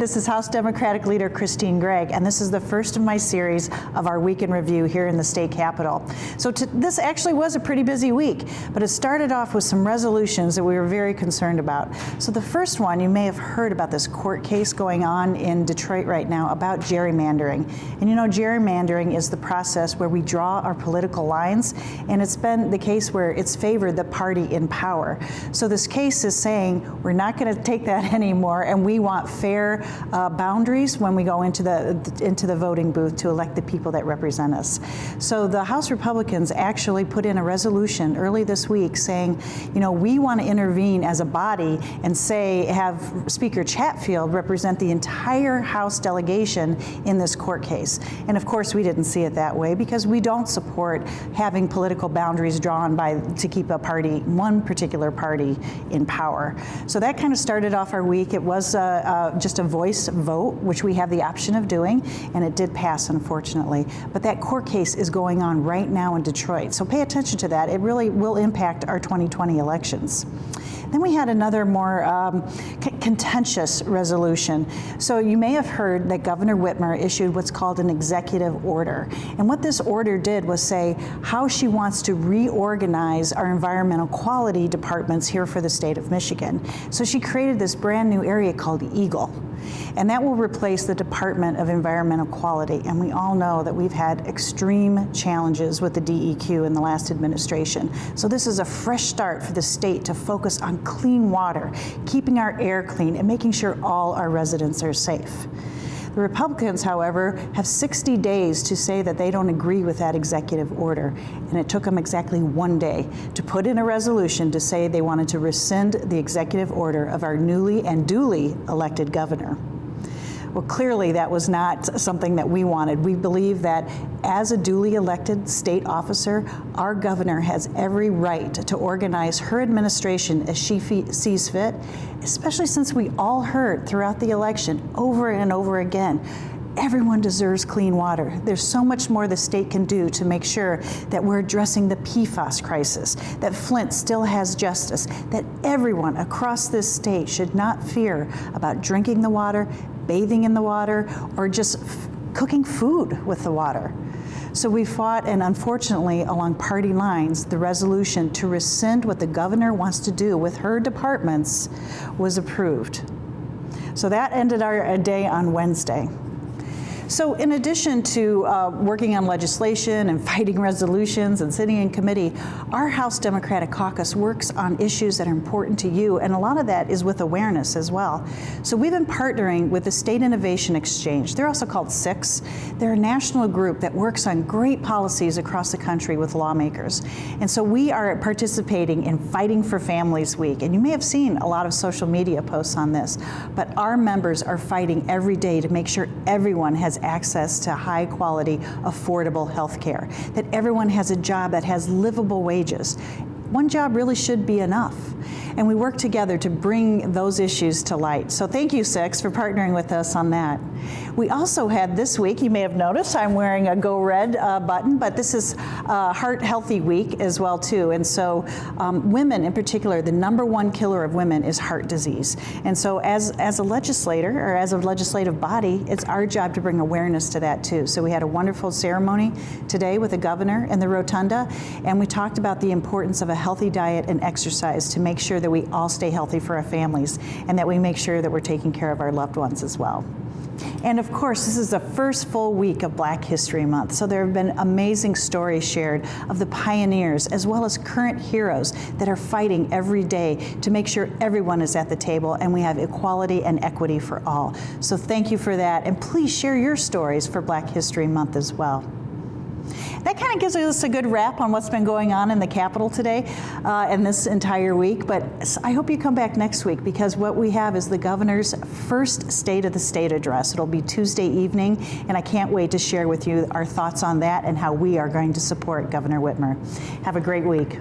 This is House Democratic Leader Christine Greig, and this is the first of my series of our Week in Review here in the state capitol. So this actually was a pretty busy week, but it started off with some resolutions that we were very concerned about. So the first one, you may have heard about this court case going on in Detroit right now about gerrymandering. And you know, gerrymandering is the process where we draw our political lines, and it's been the case where it's favored the party in power. So this case is saying we're not going to take that anymore, and we want fair boundaries when we go into the voting booth to elect the people that represent us. So the House Republicans actually put in a resolution early this week saying, you know, we want to intervene as a body and have Speaker Chatfield represent the entire House delegation in this court case. And of course, we didn't see it that way because we don't support having political boundaries drawn to keep one particular party in power. So that kind of started off our week. It was just a voice vote, which we have the option of doing, and it did pass, unfortunately. But that court case is going on right now in Detroit, so pay attention to that. It really will impact our 2020 elections. Then we had another more contentious resolution. So you may have heard that Governor Whitmer issued what's called an executive order. And what this order did was say how she wants to reorganize our environmental quality departments here for the state of Michigan. So she created this brand new area called EAGLE. And that will replace the Department of Environmental Quality. And we all know that we've had extreme challenges with the DEQ in the last administration. So this is a fresh start for the state to focus on clean water, keeping our air clean, and making sure all our residents are safe. The Republicans, however, have 60 days to say that they don't agree with that executive order. And it took them exactly one day to put in a resolution to say they wanted to rescind the executive order of our newly and duly elected governor. Well, clearly that was not something that we wanted. We believe that as a duly elected state officer, our governor has every right to organize her administration as she sees fit, especially since we all heard throughout the election over and over again, everyone deserves clean water. There's so much more the state can do to make sure that we're addressing the PFAS crisis, that Flint still has justice, that everyone across this state should not fear about drinking the water, bathing in the water, or just cooking food with the water. So we fought, and unfortunately, along party lines, the resolution to rescind what the governor wants to do with her departments was approved. So that ended our day on Wednesday. So in addition to working on legislation and fighting resolutions and sitting in committee, our House Democratic Caucus works on issues that are important to you, and a lot of that is with awareness as well. So we've been partnering with the State Innovation Exchange. They're also called SIX. They're a national group that works on great policies across the country with lawmakers. And so we are participating in Fighting for Families Week, and you may have seen a lot of social media posts on this, but our members are fighting every day to make sure everyone has access to high quality, affordable health care, that everyone has a job that has livable wages. One job really should be enough. And we work together to bring those issues to light. So thank you, Six, for partnering with us on that. We also had this week, you may have noticed, I'm wearing a Go Red button, but this is Heart Healthy Week as well, too. And so women in particular, the #1 killer of women is heart disease. And so as a legislator, or as a legislative body, it's our job to bring awareness to that, too. So we had a wonderful ceremony today with the governor in the rotunda, and we talked about the importance of a healthy diet and exercise to make sure that we all stay healthy for our families, and that we make sure that we're taking care of our loved ones as well. And of course, this is the first full week of Black History Month, so there have been amazing stories shared of the pioneers as well as current heroes that are fighting every day to make sure everyone is at the table and we have equality and equity for all. So thank you for that, and please share your stories for Black History Month as well. That kind of gives us a good wrap on what's been going on in the Capitol today and this entire week. But I hope you come back next week, because what we have is the governor's first State of the State address. It'll be Tuesday evening, and I can't wait to share with you our thoughts on that and how we are going to support Governor Whitmer. Have a great week.